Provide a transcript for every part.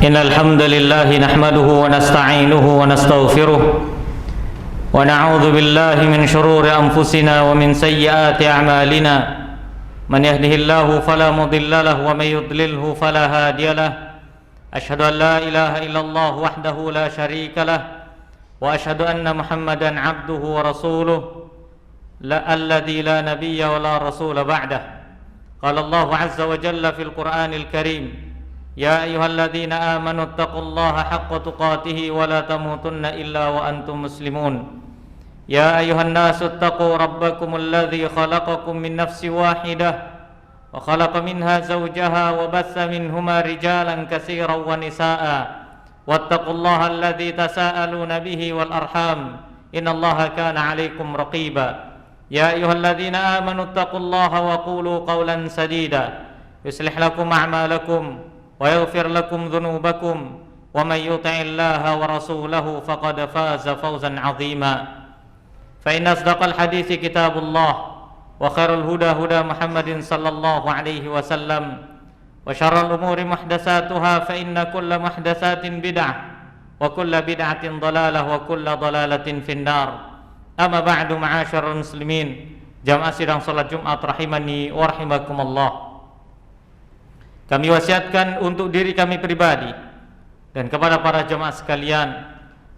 إن الحمد لله نحمده ونستعينه ونستغفره ونعوذ بالله من شرور أنفسنا ومن سيئات أعمالنا من يهده الله فلا مضل له ومن يضلله فلا هادي له أشهد أن لا إله إلا الله وحده لا شريك له وأشهد أن محمدا عبده ورسوله الذي لا نبي ولا رسول بعده قال الله عز وجل في القرآن الكريم يا أيها الذين آمنوا اتقوا الله حق تقاته ولا تموتن إلا وأنتم مسلمون يا أيها الناس اتقوا ربكم الذي خلقكم من نفس واحدة وخلق منها زوجها وبث منهما رجالا كثيرا ونساء واتقوا الله الذي تساءلون به والأرحام إن الله كان عليكم رقيبا يا أيها الذين آمنوا اتقوا الله وقولوا قولا سديدا يصلح لكم أعمالكم ويغفر لكم ذنوبكم ومن يطع الله ورسوله فقد فاز فوزا عظيما فإن أصدق الحديث كتاب الله وخير الهدى هدى محمد صلى الله عليه وسلم وشر الأمور محدثاتها فإن كل محدثات بدعة وكل بدعة ضلالة وكل ضلالة في النار أما بعد معاشر المسلمين jamaah sidang salat Jumat rahimani wa rahimakumullah. Kami wasiatkan untuk diri kami pribadi dan kepada para jemaah sekalian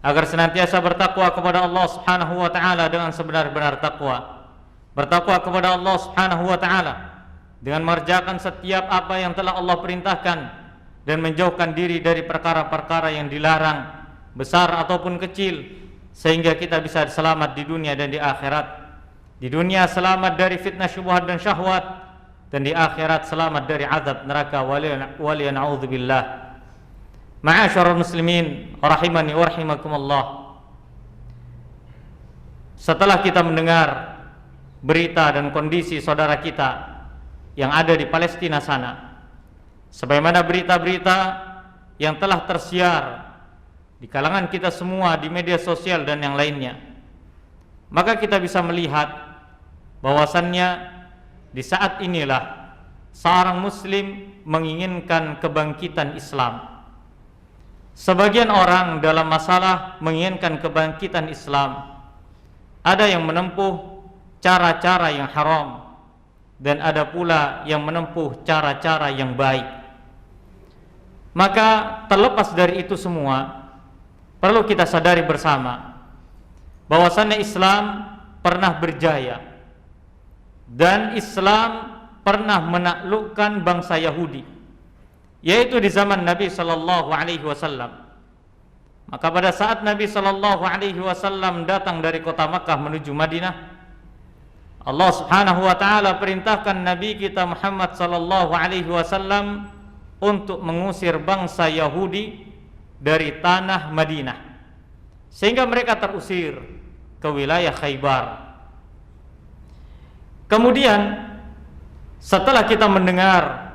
agar senantiasa bertakwa kepada Allah Subhanahu wa taala dengan sebenar-benar takwa. Bertakwa kepada Allah Subhanahu wa taala dengan mengerjakan setiap apa yang telah Allah perintahkan dan menjauhkan diri dari perkara-perkara yang dilarang, besar ataupun kecil, sehingga kita bisa selamat di dunia dan di akhirat. Di dunia selamat dari fitnah syubhat dan syahwat, dan di akhirat selamat dari azab neraka waliya na'udzubillah. Ma'asyarul muslimin rahimani wa rahimakumullah. Setelah kita mendengar berita dan kondisi saudara kita yang ada di Palestina sana, sebagaimana berita-berita yang telah tersiar di kalangan kita semua di media sosial dan yang lainnya, maka kita bisa melihat bahwasannya di saat inilah seorang muslim menginginkan kebangkitan Islam. Sebagian orang dalam masalah menginginkan kebangkitan Islam, ada yang menempuh cara-cara yang haram dan ada pula yang menempuh cara-cara yang baik. Maka terlepas dari itu semua, perlu kita sadari bersama bahwasannya Islam pernah berjaya dan Islam pernah menaklukkan bangsa Yahudi, yaitu di zaman Nabi sallallahu alaihi wasallam. Maka pada saat Nabi sallallahu alaihi wasallam datang dari kota Makkah menuju Madinah, Allah Subhanahu wa taala perintahkan Nabi kita Muhammad sallallahu alaihi wasallam untuk mengusir bangsa Yahudi dari tanah Madinah, sehingga mereka terusir ke wilayah Khaybar. Kemudian setelah kita mendengar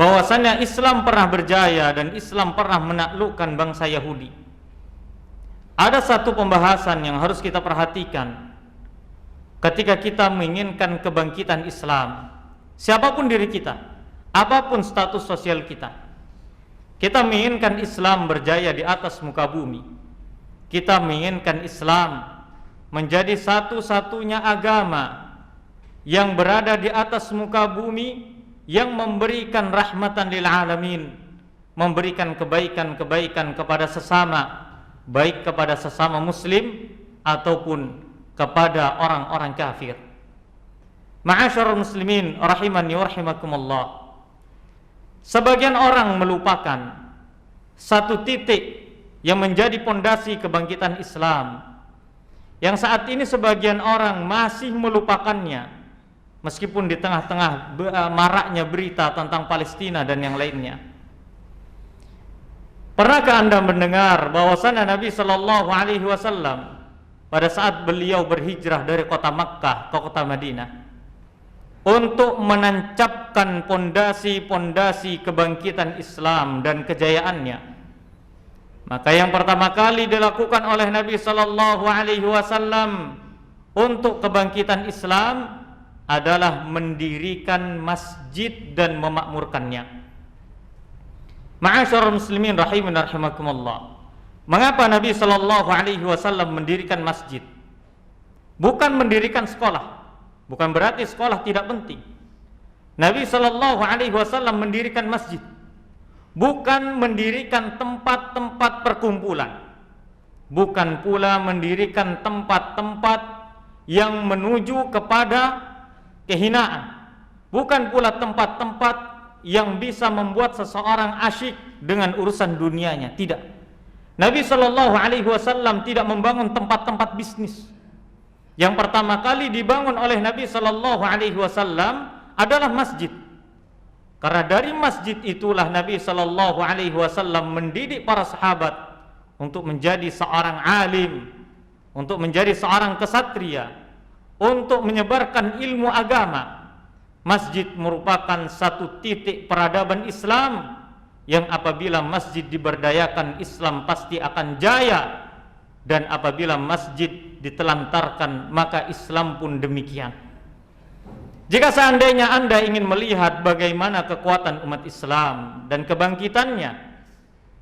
bahwasannya Islam pernah berjaya dan Islam pernah menaklukkan bangsa Yahudi, ada satu pembahasan yang harus kita perhatikan ketika kita menginginkan kebangkitan Islam. Siapapun diri kita, apapun status sosial kita, kita menginginkan Islam berjaya di atas muka bumi. Kita menginginkan Islam menjadi satu-satunya agama yang berada di atas muka bumi, yang memberikan rahmatan lil alamin, memberikan kebaikan-kebaikan kepada sesama, baik kepada sesama muslim ataupun kepada orang-orang kafir. Ma'asyarul muslimin rahimani wa rahimakumullah. Sebagian orang melupakan satu titik yang menjadi pondasi kebangkitan Islam, yang saat ini sebagian orang masih melupakannya, meskipun di tengah-tengah maraknya berita tentang Palestina dan yang lainnya. Pernahkah Anda mendengar bahwasanya Nabi sallallahu alaihi wasallam pada saat beliau berhijrah dari kota Makkah ke kota Madinah untuk menancapkan pondasi-pondasi kebangkitan Islam dan kejayaannya, maka yang pertama kali dilakukan oleh Nabi sallallahu alaihi wasallam untuk kebangkitan Islam adalah mendirikan masjid dan memakmurkannya. Ma'asyiral muslimin rahimin rahimakumullah. Mengapa Nabi sallallahu alaihi wasallam mendirikan masjid? Bukan mendirikan sekolah. Bukan berarti sekolah tidak penting. Nabi sallallahu alaihi wasallam mendirikan masjid, bukan mendirikan tempat-tempat perkumpulan. Bukan pula mendirikan tempat-tempat yang menuju kepada kehinaan. Bukan pula tempat-tempat yang bisa membuat seseorang asyik dengan urusan dunianya. Tidak. Nabi sallallahu alaihi wasallam tidak membangun tempat-tempat bisnis. Yang pertama kali dibangun oleh Nabi sallallahu alaihi wasallam adalah masjid. Karena dari masjid itulah Nabi sallallahu alaihi wasallam mendidik para sahabat untuk menjadi seorang alim, untuk menjadi seorang kesatria, untuk menyebarkan ilmu agama. Masjid merupakan satu titik peradaban Islam yang apabila masjid diberdayakan, Islam pasti akan jaya, dan apabila masjid ditelantarkan, maka Islam pun demikian. Jika seandainya Anda ingin melihat bagaimana kekuatan umat Islam dan kebangkitannya,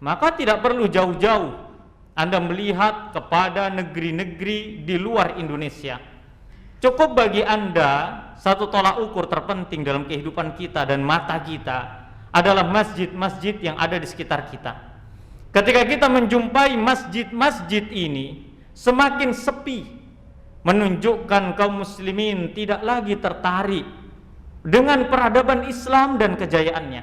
maka tidak perlu jauh-jauh Anda melihat kepada negeri-negeri di luar Indonesia. Cukup bagi Anda satu tolak ukur terpenting dalam kehidupan kita dan mata kita adalah masjid-masjid yang ada di sekitar kita. Ketika kita menjumpai masjid-masjid ini semakin sepi, menunjukkan kaum muslimin tidak lagi tertarik dengan peradaban Islam dan kejayaannya.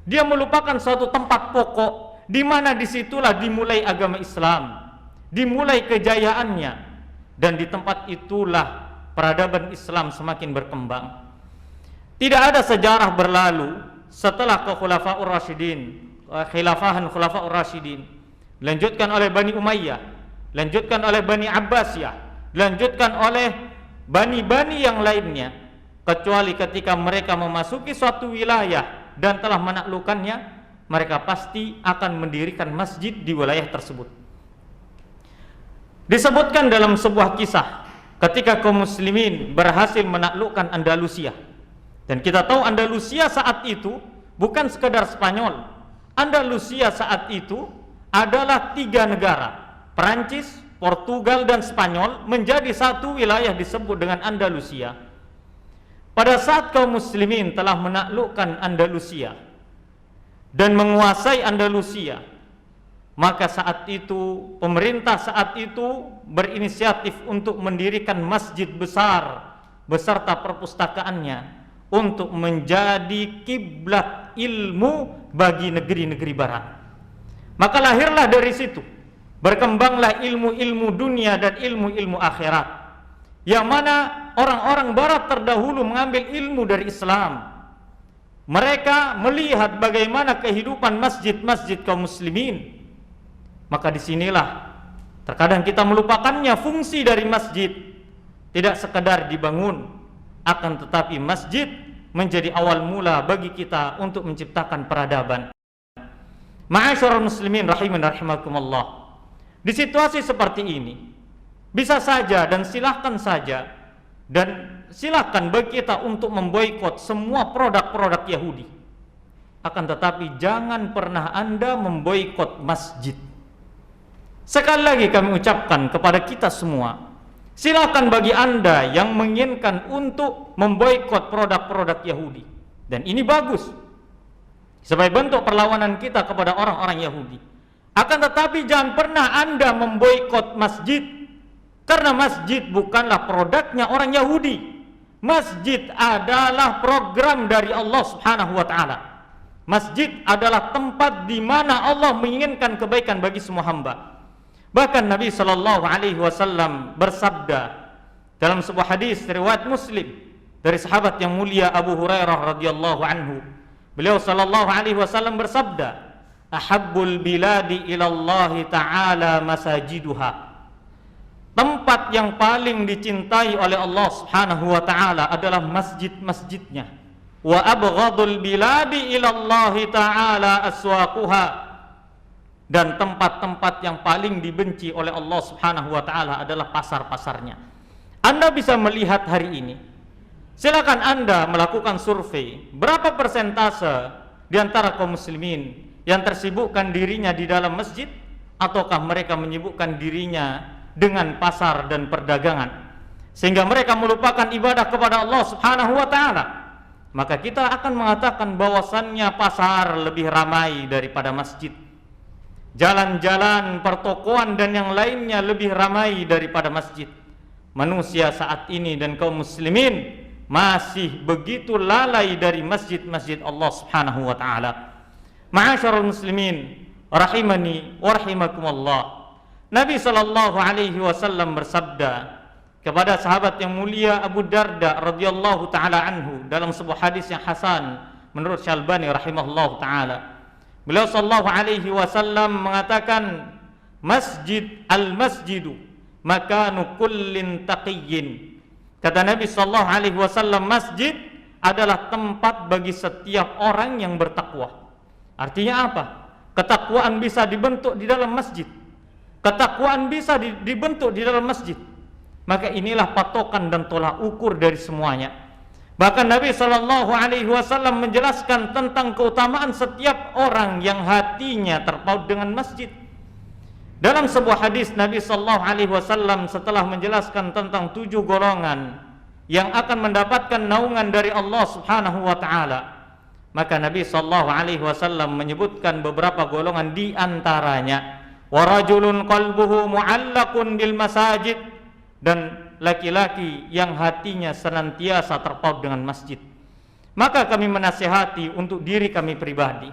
Dia melupakan suatu tempat pokok di mana disitulah dimulai agama Islam, dimulai kejayaannya, dan di tempat itulah peradaban Islam semakin berkembang. Tidak ada sejarah berlalu setelah Khulafaur Rasyidin, khilafahan Khulafaur Rasyidin, dilanjutkan oleh Bani Umayyah, dilanjutkan oleh Bani Abbasiyah, dilanjutkan oleh bani-bani yang lainnya, kecuali ketika mereka memasuki suatu wilayah dan telah menaklukkannya, mereka pasti akan mendirikan masjid di wilayah tersebut. Disebutkan dalam sebuah kisah ketika kaum muslimin berhasil menaklukkan Andalusia. Dan kita tahu Andalusia saat itu bukan sekedar Spanyol. Andalusia saat itu adalah 3 negara, Perancis, Portugal, dan Spanyol, menjadi satu wilayah disebut dengan Andalusia. Pada saat kaum muslimin telah menaklukkan Andalusia dan menguasai Andalusia, maka saat itu pemerintah saat itu berinisiatif untuk mendirikan masjid besar beserta perpustakaannya untuk menjadi kiblat ilmu bagi negeri-negeri barat. Maka lahirlah dari situ, berkembanglah ilmu-ilmu dunia dan ilmu-ilmu akhirat, yang mana orang-orang barat terdahulu mengambil ilmu dari Islam. Mereka melihat bagaimana kehidupan masjid-masjid kaum muslimin. Maka disinilah terkadang kita melupakannya fungsi dari masjid. Tidak sekedar dibangun, akan tetapi masjid menjadi awal mula bagi kita untuk menciptakan peradaban. Ma'asyiral muslimin rahimin rahimakumullah. Di situasi seperti ini, bisa saja dan silahkan saja dan silahkan bagi kita untuk memboikot semua produk-produk Yahudi. Akan tetapi jangan pernah Anda memboikot masjid. Sekali lagi kami ucapkan kepada kita semua, silakan bagi Anda yang menginginkan untuk memboikot produk-produk Yahudi, dan ini bagus sebagai bentuk perlawanan kita kepada orang-orang Yahudi. Akan tetapi jangan pernah Anda memboikot masjid, karena masjid bukanlah produknya orang Yahudi. Masjid adalah program dari Allah Subhanahu wa taala. Masjid adalah tempat di mana Allah menginginkan kebaikan bagi semua hamba. Bahkan Nabi sallallahu alaihi wasallam bersabda dalam sebuah hadis riwayat Muslim dari sahabat yang mulia Abu Hurairah radhiyallahu anhu. Beliau sallallahu alaihi wasallam bersabda, "Ahabbul biladi ila Allah taala masajiduha." Tempat yang paling dicintai oleh Allah Subhanahu wa taala adalah masjid-masjidnya. Wa abghadul biladi ila Allah taala aswaquha. Dan tempat-tempat yang paling dibenci oleh Allah Subhanahu wa taala adalah pasar-pasarnya. Anda bisa melihat hari ini. Silakan Anda melakukan survei, berapa persentase di antara kaum muslimin yang tersibukkan dirinya di dalam masjid, ataukah mereka menyibukkan dirinya dengan pasar dan perdagangan sehingga mereka melupakan ibadah kepada Allah Subhanahu wa taala? Maka kita akan mengatakan bahwasannya pasar lebih ramai daripada masjid. Jalan-jalan, pertokoan dan yang lainnya lebih ramai daripada masjid. Manusia saat ini dan kaum muslimin masih begitu lalai dari masjid-masjid Allah Subhanahu wa taala. Ma'asyiral muslimin rahimani wa rahimakumullah. Nabi sallallahu alaihi wasallam bersabda kepada sahabat yang mulia Abu Darda radhiyallahu taala anhu dalam sebuah hadis yang hasan menurut Syalbani rahimahullahu taala. Beliau sallallahu alaihi wasallam mengatakan, masjidu makanu kullin taqiyyin. Kata Nabi sallallahu alaihi wasallam, masjid adalah tempat bagi setiap orang yang bertakwa. Artinya apa? Ketakwaan bisa dibentuk di dalam masjid. Ketakwaan bisa dibentuk di dalam masjid. Maka inilah patokan dan tolak ukur dari semuanya. Bahkan Nabi sallallahu alaihi wasallam menjelaskan tentang keutamaan setiap orang yang hatinya terpaut dengan masjid. Dalam sebuah hadis Nabi sallallahu alaihi wasallam setelah menjelaskan tentang 7 golongan yang akan mendapatkan naungan dari Allah Subhanahu wa taala, maka Nabi sallallahu alaihi wasallam menyebutkan beberapa golongan di antaranya, wa rajulun qalbuhu mu'allaqun bil masajid, dan laki-laki yang hatinya senantiasa terpaut dengan masjid. Maka kami menasihati untuk diri kami pribadi,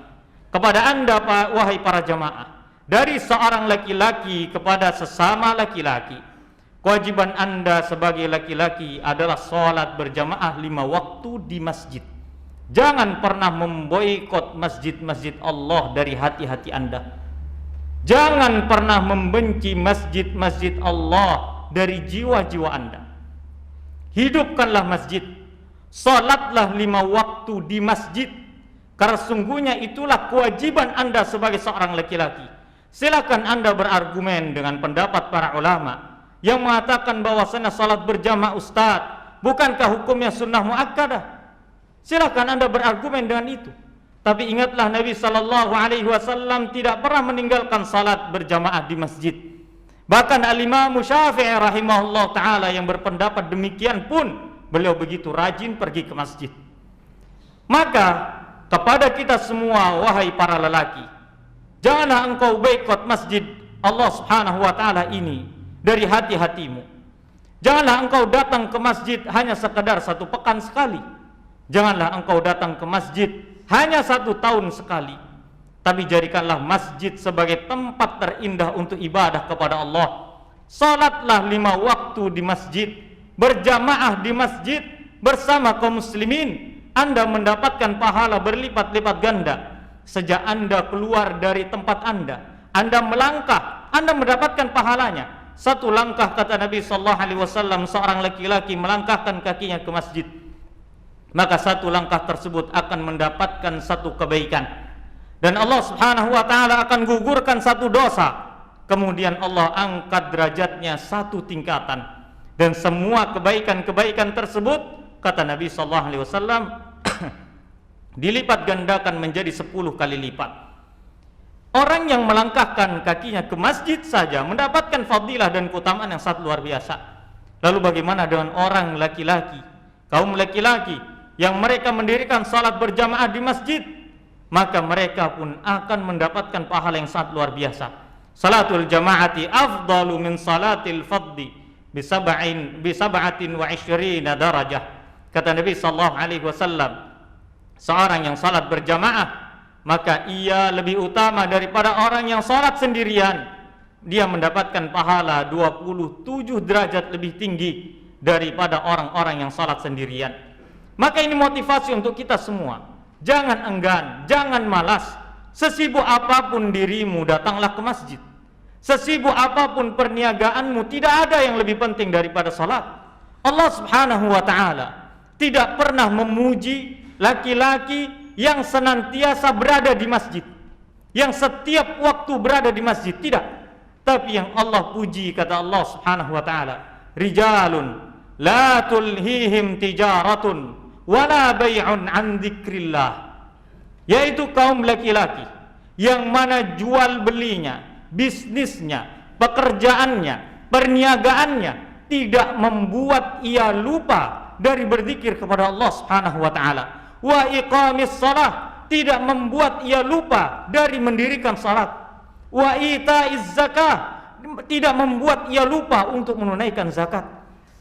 kepada anda wahai para jamaah, dari seorang laki-laki kepada sesama laki-laki, kewajiban anda sebagai laki-laki adalah sholat berjamaah 5 waktu di masjid. Jangan pernah memboikot masjid-masjid Allah dari hati-hati anda. Jangan pernah membenci masjid-masjid Allah dari jiwa-jiwa anda. Hidupkanlah masjid, salatlah 5 waktu di masjid, karena sungguhnya itulah kewajiban anda sebagai seorang laki-laki. Silakan anda berargumen dengan pendapat para ulama yang mengatakan bahwasanya salat berjamaah, ustaz, bukankah hukumnya sunnah muakkadah? Silakan anda berargumen dengan itu. Tapi ingatlah Nabi sallallahu alaihi wasallam tidak pernah meninggalkan salat berjamaah di masjid. Bahkan Al-Imam Syafi'i rahimahullah ta'ala yang berpendapat demikian pun beliau begitu rajin pergi ke masjid. Maka kepada kita semua wahai para lelaki, janganlah engkau boikot masjid Allah Subhanahu wa ta'ala ini dari hati-hatimu. Janganlah engkau datang ke masjid hanya sekedar 1 pekan sekali. Janganlah engkau datang ke masjid hanya 1 tahun sekali. Tapi jadikanlah masjid sebagai tempat terindah untuk ibadah kepada Allah. Salatlah 5 waktu di masjid, berjamaah di masjid bersama kaum muslimin. Anda mendapatkan pahala berlipat-lipat ganda. Sejak anda keluar dari tempat anda melangkah, anda mendapatkan pahalanya. 1 langkah, kata Nabi sallallahu alaihi wasallam, seorang laki-laki melangkahkan kakinya ke masjid, maka 1 langkah tersebut akan mendapatkan 1 kebaikan. Dan Allah Subhanahu wa ta'ala akan gugurkan 1 dosa. Kemudian Allah angkat derajatnya 1 tingkatan. Dan semua kebaikan-kebaikan tersebut, kata Nabi SAW, dilipat gandakan menjadi 10 kali lipat. Orang yang melangkahkan kakinya ke masjid saja mendapatkan fadilah dan keutamaan yang sangat luar biasa. Lalu bagaimana dengan orang laki-laki, kaum laki-laki yang mereka mendirikan salat berjamaah di masjid? Maka mereka pun akan mendapatkan pahala yang sangat luar biasa. Salatul jamaati afdalu min salatil fadhi bi 27 darajah. Kata Nabi sallallahu alaihi wasallam, seorang yang salat berjamaah maka ia lebih utama daripada orang yang salat sendirian. Dia mendapatkan pahala 27 derajat lebih tinggi daripada orang-orang yang salat sendirian. Maka ini motivasi untuk kita semua. Jangan enggan, jangan malas. Sesibuk apapun dirimu, datanglah ke masjid. Sesibuk apapun perniagaanmu, tidak ada yang lebih penting daripada salat. Allah Subhanahu wa ta'ala tidak pernah memuji laki-laki yang senantiasa berada di masjid, yang setiap waktu berada di masjid, tidak. Tapi yang Allah puji, kata Allah Subhanahu wa ta'ala, rijalun la tulhihim tijaratun wala bay'un an dzikrillah, yaitu kaum laki-laki yang mana jual belinya, bisnisnya, pekerjaannya, perniagaannya tidak membuat ia lupa dari berzikir kepada Allah Subhanahu wa taala. Wa iqamis shalah, tidak membuat ia lupa dari mendirikan salat. Wa itaiz zakah, tidak membuat ia lupa untuk menunaikan zakat.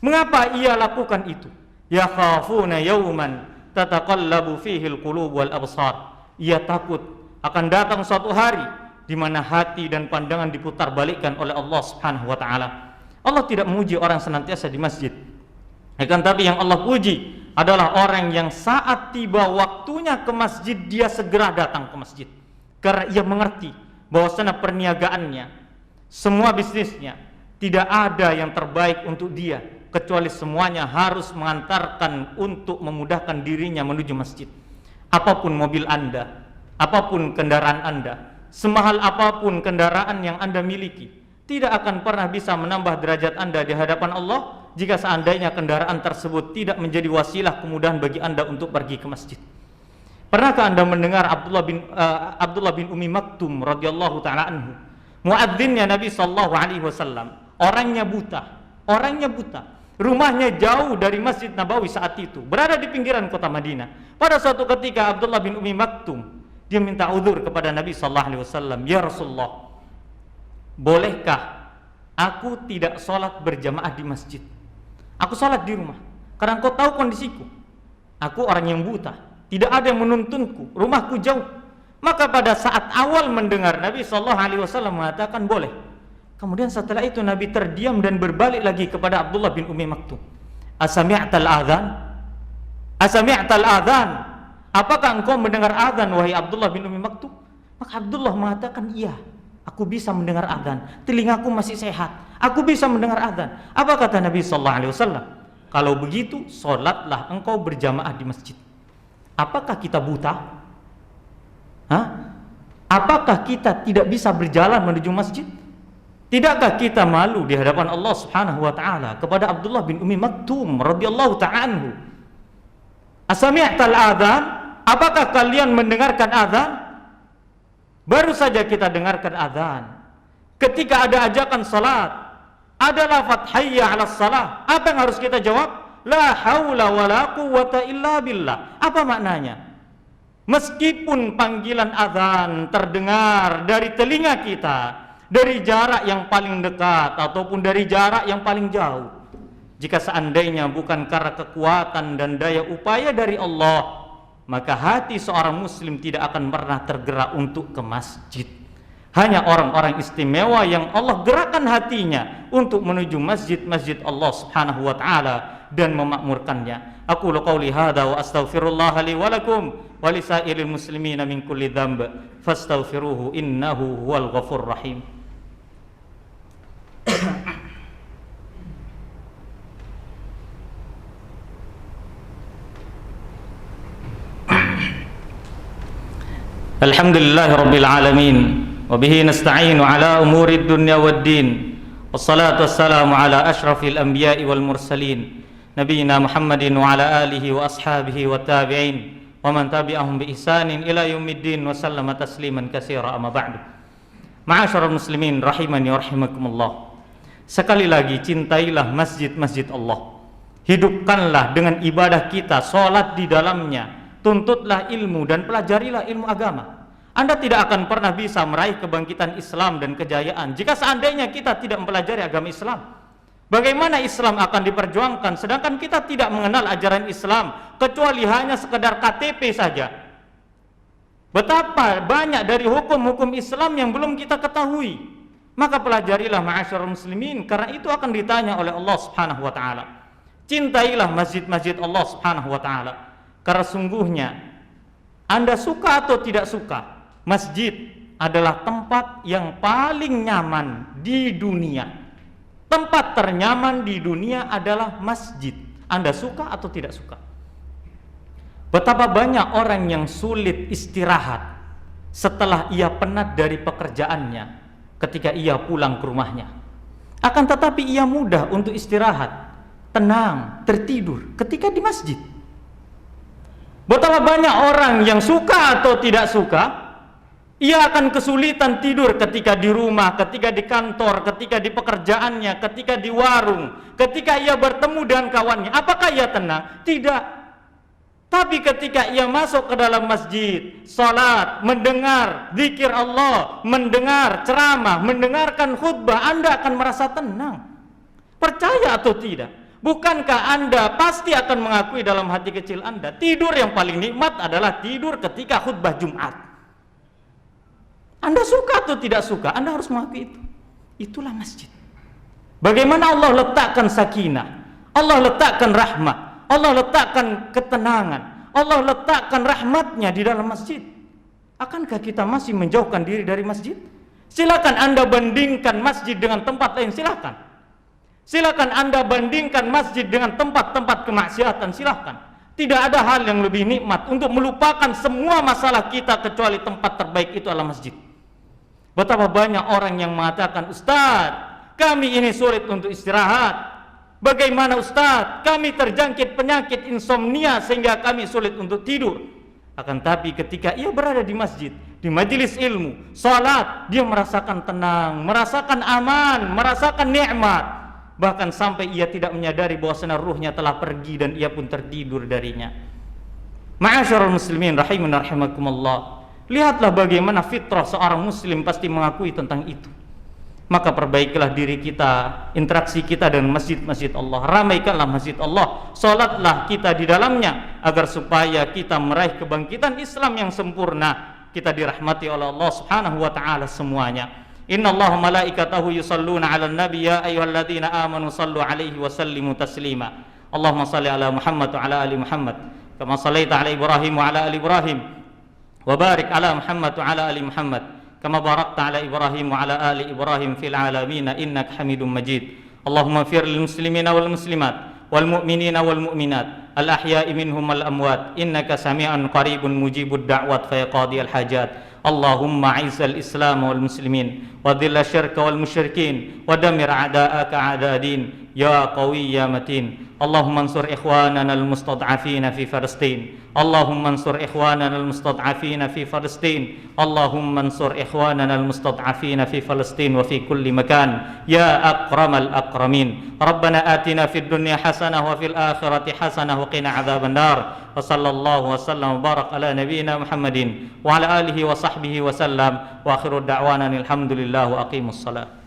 Mengapa ia lakukan itu? Yakhafuna yawman tataqallabu fihi alqulub wal absar. Ia takut akan datang suatu hari di mana hati dan pandangan diputar balikkan oleh Allah Subhanahu wa taala. Allah tidak memuji orang senantiasa di masjid. Akan tapi yang Allah puji adalah orang yang saat tiba waktunya ke masjid dia segera datang ke masjid. Karena ia mengerti bahwasanya perniagaannya, semua bisnisnya tidak ada yang terbaik untuk dia kecuali semuanya harus mengantarkan untuk memudahkan dirinya menuju masjid. Apapun mobil Anda, apapun kendaraan Anda, semahal apapun kendaraan yang Anda miliki, tidak akan pernah bisa menambah derajat Anda di hadapan Allah jika seandainya kendaraan tersebut tidak menjadi wasilah kemudahan bagi Anda untuk pergi ke masjid. Pernahkah Anda mendengar Abdullah bin Ummi Maktum radhiyallahu taala anhu, muadzinnya Nabi sallallahu alaihi wasallam, orangnya buta, rumahnya jauh dari Masjid Nabawi saat itu, berada di pinggiran kota Madinah. Pada suatu ketika Abdullah bin Ummi Maktum dia minta uzur kepada Nabi sallallahu alaihi wasallam, "Ya Rasulullah, bolehkah aku tidak sholat berjamaah di masjid? Aku sholat di rumah, karena engkau tahu kondisiku. Aku orang yang buta, tidak ada yang menuntunku, rumahku jauh." Maka pada saat awal mendengar Nabi SAW mengatakan boleh. Kemudian setelah itu Nabi terdiam dan berbalik lagi kepada Abdullah bin Ummi Maktum. Asami'tal adhan? Asami'tal adhan? Apakah engkau mendengar adhan wahai Abdullah bin Ummi Maktum? Maka Abdullah mengatakan, iya, aku bisa mendengar adhan. Telingaku masih sehat. Aku bisa mendengar adhan. Apa kata Nabi SAW? Kalau begitu, sholatlah engkau berjamaah di masjid. Apakah kita buta? Apakah kita tidak bisa berjalan menuju masjid? Tidakkah kita malu di hadapan Allah Subhanahu wa taala kepada Abdullah bin Ummi Maktum radhiyallahu ta'ala anhu? Asami'tal adzan? Apakah kalian mendengarkan adzan? Baru saja kita dengarkan adzan. Ketika ada ajakan salat, ada lafaz hayya 'alas salah, apa yang harus kita jawab? La haula wala quwwata illa billah. Apa maknanya? Meskipun panggilan adzan terdengar dari telinga kita, dari jarak yang paling dekat ataupun dari jarak yang paling jauh, jika seandainya bukan karena kekuatan dan daya upaya dari Allah, maka hati seorang muslim tidak akan pernah tergerak untuk ke masjid. Hanya orang-orang istimewa yang Allah gerakkan hatinya untuk menuju masjid-masjid Allah Subhanahu wa taala dan memakmurkannya. Aku qouli hadza wa astaghfirullah li wa lakum wa lisairil muslimina min kulli dzamb fastaghfiruhu innahu huwal ghafurur rahim. Alhamdulillahi rabbil alamin wa bihi nasta'inu ala umurid dunya waddin wassalatu wassalamu ala ashrafil anbiya'i wal mursalin nabiyina Muhammadin wa ala alihi wa ashabihi wa tabi'in wa man tabi'ahum bi ihsanin ila yaumiddin wa sallama tasliman katsira amma ba'du. Ma'asyiral muslimin rahimani wa rahimakumullah. Sekali lagi cintailah masjid-masjid Allah. Hidupkanlah dengan ibadah kita, sholat di dalamnya, tuntutlah ilmu dan pelajarilah ilmu agama. Anda tidak akan pernah bisa meraih kebangkitan Islam dan kejayaan jika seandainya kita tidak mempelajari agama Islam. Bagaimana Islam akan diperjuangkan sedangkan kita tidak mengenal ajaran Islam kecuali hanya sekedar KTP saja? Betapa banyak dari hukum-hukum Islam yang belum kita ketahui. Maka pelajarilah ma'asyiral muslimin, karena itu akan ditanya oleh Allah Subhanahu wa taala. Cintailah masjid-masjid Allah Subhanahu wa taala, karena sungguhnya Anda suka atau tidak suka, masjid adalah tempat yang paling nyaman di dunia. Tempat ternyaman di dunia adalah masjid. Anda suka atau tidak suka? Betapa banyak orang yang sulit istirahat setelah ia penat dari pekerjaannya ketika ia pulang ke rumahnya. Akan tetapi ia mudah untuk istirahat, tenang, tertidur ketika di masjid. Betapa banyak orang yang suka atau tidak suka, Ia akan kesulitan tidur ketika di rumah, ketika di kantor, ketika di pekerjaannya, ketika di warung, ketika ia bertemu dengan kawannya. Apakah ia tenang? Tidak. Tapi ketika ia masuk ke dalam masjid, salat, mendengar zikir Allah, mendengar ceramah, mendengarkan khutbah, Anda akan merasa tenang. Percaya atau tidak? Bukankah Anda pasti akan mengakui dalam hati kecil Anda, tidur yang paling nikmat adalah tidur ketika khutbah Jumat? Anda suka atau tidak suka, Anda harus mengakui itu. Itulah masjid. Bagaimana Allah letakkan sakinah, Allah letakkan rahmah, Allah letakkan ketenangan, Allah letakkan rahmatnya di dalam masjid. Akankah kita masih menjauhkan diri dari masjid? Silakan Anda bandingkan masjid dengan tempat lain, silakan. Silakan Anda bandingkan masjid dengan tempat-tempat kemaksiatan, silakan. Tidak ada hal yang lebih nikmat untuk melupakan semua masalah kita kecuali tempat terbaik itu adalah masjid. Betapa banyak orang yang mengatakan, Ustaz, kami ini sulit untuk istirahat. Bagaimana Ustaz? Kami terjangkit penyakit insomnia sehingga kami sulit untuk tidur. Akan tapi ketika ia berada di masjid, di majelis ilmu, salat, dia merasakan tenang, merasakan aman, merasakan nikmat. Bahkan sampai ia tidak menyadari bahwasanya ruhnya telah pergi dan ia pun tertidur darinya. Ma'asyiral muslimin rahimun rahimakumullah. Lihatlah bagaimana fitrah seorang muslim pasti mengakui tentang itu. Maka perbaikilah diri kita, interaksi kita dengan masjid-masjid Allah. Ramaikanlah masjid Allah, salatlah kita di dalamnya agar supaya kita meraih kebangkitan Islam yang sempurna. Kita dirahmati oleh Allah Subhanahu wa taala semuanya. Innallaha malaikatahu yusalluna 'alan nabi ya ayyuhalladzina amanu sallu 'alaihi wa sallimu taslima. Allahumma shalli 'ala Muhammad wa 'ala ali Muhammad kama shallaita 'ala Ibrahim wa 'ala ali Ibrahim. وبارك على محمد وعلى آل محمد كما باركت على إبراهيم وعلى آل إبراهيم في العالمين إنك حميد مجيد اللهم اغفر للمسلمين والمسلمات والمؤمنين والمؤمنات الأحياء منهم والأموات إنك سميع قريب مجيب الدعوات فيقاضي الحاجات اللهم أعز الإسلام والمسلمين وذل الشرك والمشركين ودمر أعداءك أعداء الدين يا قوي يا متين اللهم انصر إخواننا المستضعفين في فلسطين اللهم انصر إخواننا المستضعفين في فلسطين اللهم انصر إخواننا المستضعفين في فلسطين وفي كل مكان يا أكرم الأكرمين ربنا آتنا في الدنيا حسنة وفي الآخرة حسنة وقنا عذاب النار وصلى الله وسلم وبارك على نبينا محمد وعلى آله وصحبه وسلم وآخر دعوانا الحمد لله وأقيموا الصلاة